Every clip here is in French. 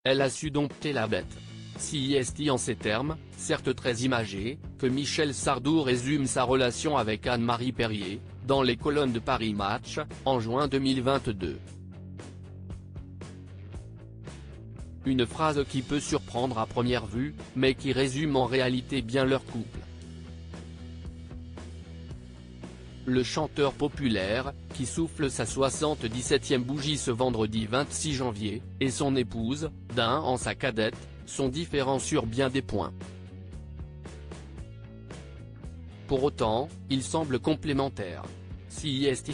Elle a su dompter la bête. C'est en ces termes, certes très imagés, que Michel Sardou résume sa relation avec Anne-Marie Perrier, dans les colonnes de Paris Match, en juin 2022. Une phrase qui peut surprendre à première vue, mais qui résume en réalité bien leur couple. Le chanteur populaire, qui souffle sa 77e bougie ce vendredi 26 janvier, et son épouse, d'un an sa cadette, sont différents sur bien des points. Pour autant, ils semblent complémentaires.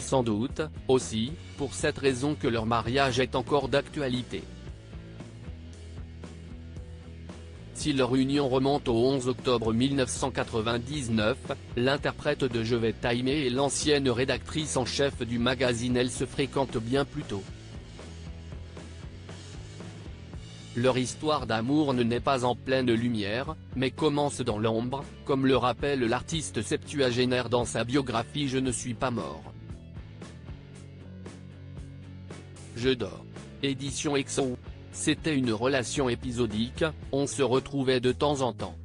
Sans doute, aussi, pour cette raison que leur mariage est encore d'actualité. Si leur union remonte au 11 octobre 1999, l'interprète de Je vais t'aimer et l'ancienne rédactrice en chef du magazine Elle se fréquentent bien plus tôt. Leur histoire d'amour ne naît pas en pleine lumière, mais commence dans l'ombre, comme le rappelle l'artiste septuagénaire dans sa biographie Je ne suis pas mort. Je dors. Édition EXO. C'était une relation épisodique, on se retrouvait de temps en temps.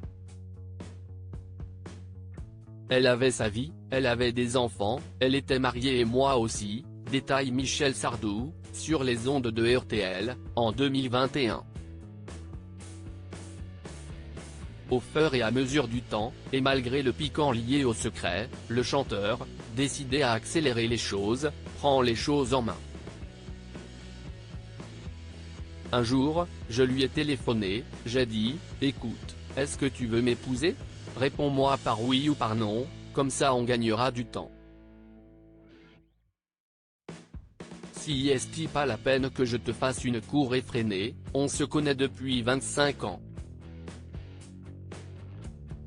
Elle avait sa vie, elle avait des enfants, elle était mariée et moi aussi, détaille Michel Sardou, sur les ondes de RTL, en 2021. Au fur et à mesure du temps, et malgré le piquant lié au secret, le chanteur, décidé à accélérer les choses, prend les choses en main. Un jour, je lui ai téléphoné, j'ai dit, écoute, est-ce que tu veux m'épouser? Réponds-moi par oui ou par non, comme ça on gagnera du temps. Si est-il pas la peine que je te fasse une cour effrénée, on se connaît depuis 25 ans.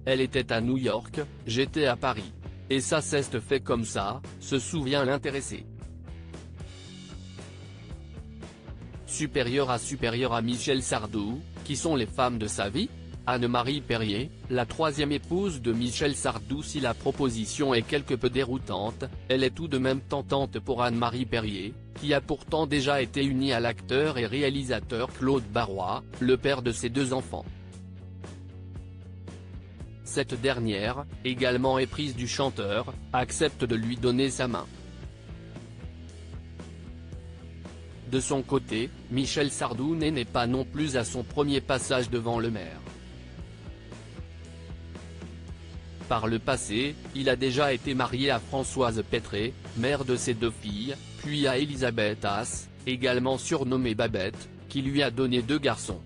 Elle était à New York, j'étais à Paris. Et ça s'est fait comme ça, se souvient l'intéressé. Supérieure à Michel Sardou, qui sont les femmes de sa vie? Anne-Marie Perrier, la troisième épouse de Michel Sardou. Si la proposition est quelque peu déroutante, elle est tout de même tentante pour Anne-Marie Perrier, qui a pourtant déjà été unie à l'acteur et réalisateur Claude Barrois, le père de ses deux enfants. Cette dernière, également éprise du chanteur, accepte de lui donner sa main. De son côté, Michel Sardou n'est pas non plus à son premier passage devant le maire. Par le passé, il a déjà été marié à Françoise Pétré, mère de ses deux filles, puis à Elisabeth Haas, également surnommée Babette, qui lui a donné deux garçons.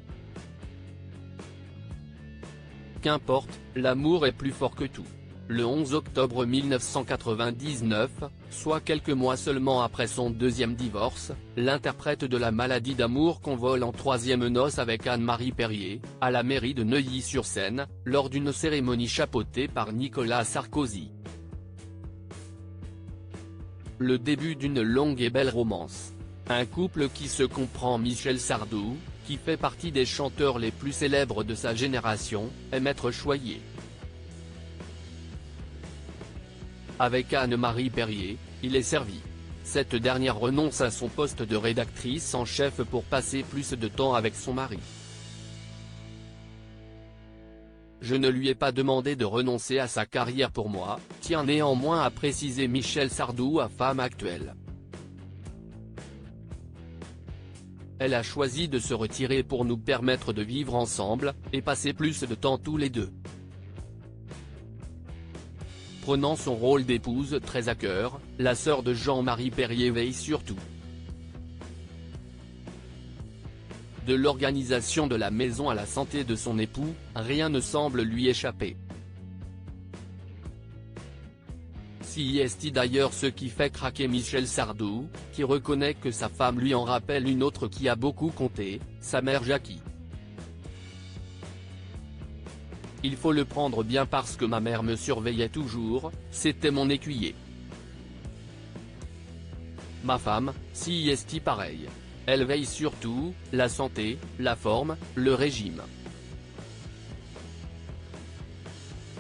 Qu'importe, l'amour est plus fort que tout. Le 11 octobre 1999, soit quelques mois seulement après son deuxième divorce, l'interprète de la maladie d'amour convole en troisième noces avec Anne-Marie Perrier, à la mairie de Neuilly-sur-Seine, lors d'une cérémonie chapeautée par Nicolas Sarkozy. Le début d'une longue et belle romance. Un couple qui se comprend. Michel Sardou, qui fait partie des chanteurs les plus célèbres de sa génération, est maître choyer. Avec Anne-Marie Perrier, il est servi. Cette dernière renonce à son poste de rédactrice en chef pour passer plus de temps avec son mari. Je ne lui ai pas demandé de renoncer à sa carrière pour moi, tient néanmoins à préciser Michel Sardou à Femme Actuelle. Elle a choisi de se retirer pour nous permettre de vivre ensemble, et passer plus de temps tous les deux. Prenant son rôle d'épouse très à cœur, la sœur de Jean-Marie Perrier veille sur tout. De l'organisation de la maison à la santé de son époux, rien ne semble lui échapper. C'est d'ailleurs ce qui fait craquer Michel Sardou, qui reconnaît que sa femme lui en rappelle une autre qui a beaucoup compté, sa mère Jackie. Il faut le prendre bien parce que ma mère me surveillait toujours, c'était mon écuyer. Ma femme, c'est pareil. Elle veille sur tout, la santé, la forme, le régime.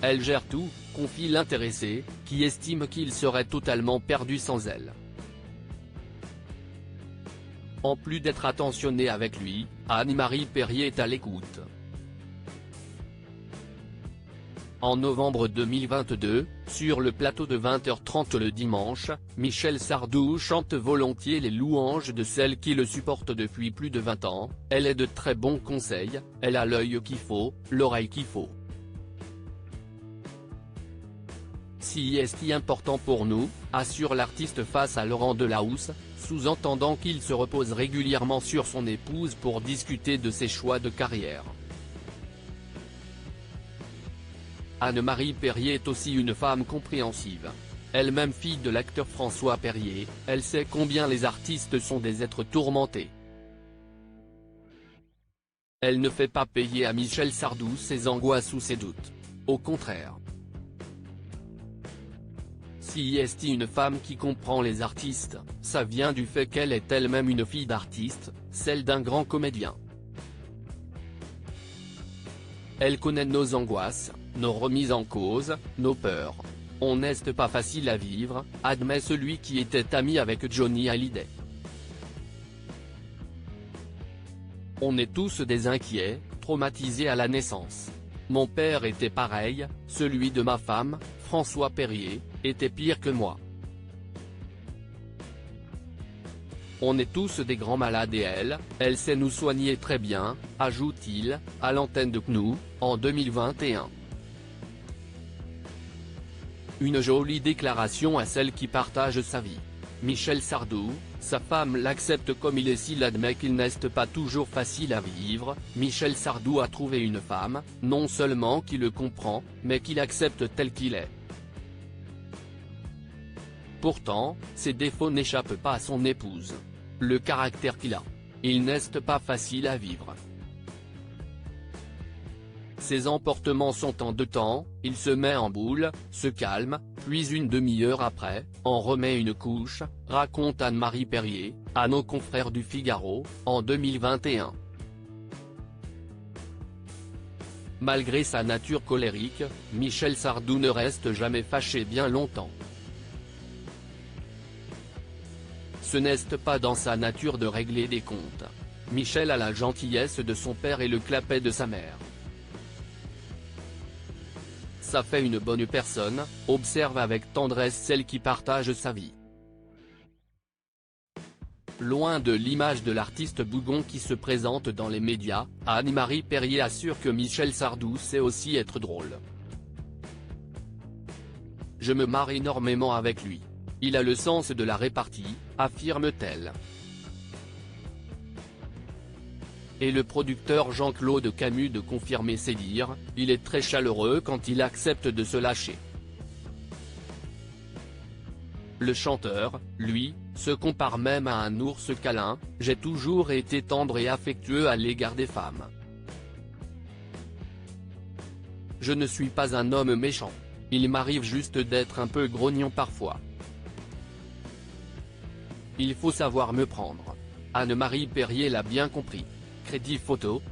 Elle gère tout, confie l'intéressé, qui estime qu'il serait totalement perdu sans elle. En plus d'être attentionnée avec lui, Anne-Marie Perrier est à l'écoute. En novembre 2022, sur le plateau de 20h30 le dimanche, Michel Sardou chante volontiers les louanges de celle qui le supporte depuis plus de 20 ans, elle est de très bons conseils, elle a l'œil qu'il faut, l'oreille qu'il faut. Si est si important pour nous, assure l'artiste face à Laurent Delahousse, sous-entendant qu'il se repose régulièrement sur son épouse pour discuter de ses choix de carrière. Anne-Marie Perrier est aussi une femme compréhensive. Elle-même fille de l'acteur François Perrier, elle sait combien les artistes sont des êtres tourmentés. Elle ne fait pas payer à Michel Sardou ses angoisses ou ses doutes. Au contraire. Si est une femme qui comprend les artistes, ça vient du fait qu'elle est elle-même une fille d'artiste, celle d'un grand comédien. Elle connaît nos angoisses, nos remises en cause, nos peurs. On n'est pas facile à vivre, admet celui qui était ami avec Johnny Hallyday. On est tous des inquiets, traumatisés à la naissance. Mon père était pareil, celui de ma femme, François Perrier, était pire que moi. On est tous des grands malades et elle sait nous soigner très bien, ajoute-t-il, à l'antenne de CNU, en 2021. Une jolie déclaration à celle qui partage sa vie. Michel Sardou, sa femme l'accepte comme il est s'il admet qu'il n'est pas toujours facile à vivre. Michel Sardou a trouvé une femme, non seulement qui le comprend, mais qui l'accepte tel qu'il est. Pourtant, ses défauts n'échappent pas à son épouse. Le caractère qu'il a. Il n'est pas facile à vivre. Ses emportements sont en deux temps, il se met en boule, se calme, puis une demi-heure après, en remet une couche, raconte Anne-Marie Perrier, à nos confrères du Figaro, en 2021. Malgré sa nature colérique, Michel Sardou ne reste jamais fâché bien longtemps. Ce n'est pas dans sa nature de régler des comptes. Michel a la gentillesse de son père et le clapet de sa mère. Ça fait une bonne personne, observe avec tendresse celle qui partage sa vie. Loin de l'image de l'artiste bougon qui se présente dans les médias, Anne-Marie Perrier assure que Michel Sardou sait aussi être drôle. Je me marre énormément avec lui. Il a le sens de la répartie, affirme-t-elle. Et le producteur Jean-Claude Camus de confirmer ses dires, il est très chaleureux quand il accepte de se lâcher. Le chanteur, lui, se compare même à un ours câlin, j'ai toujours été tendre et affectueux à l'égard des femmes. Je ne suis pas un homme méchant. Il m'arrive juste d'être un peu grognon parfois. Il faut savoir me prendre. Anne-Marie Perrier l'a bien compris. Crédit photo,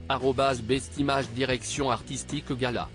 @bestimage direction artistique gala.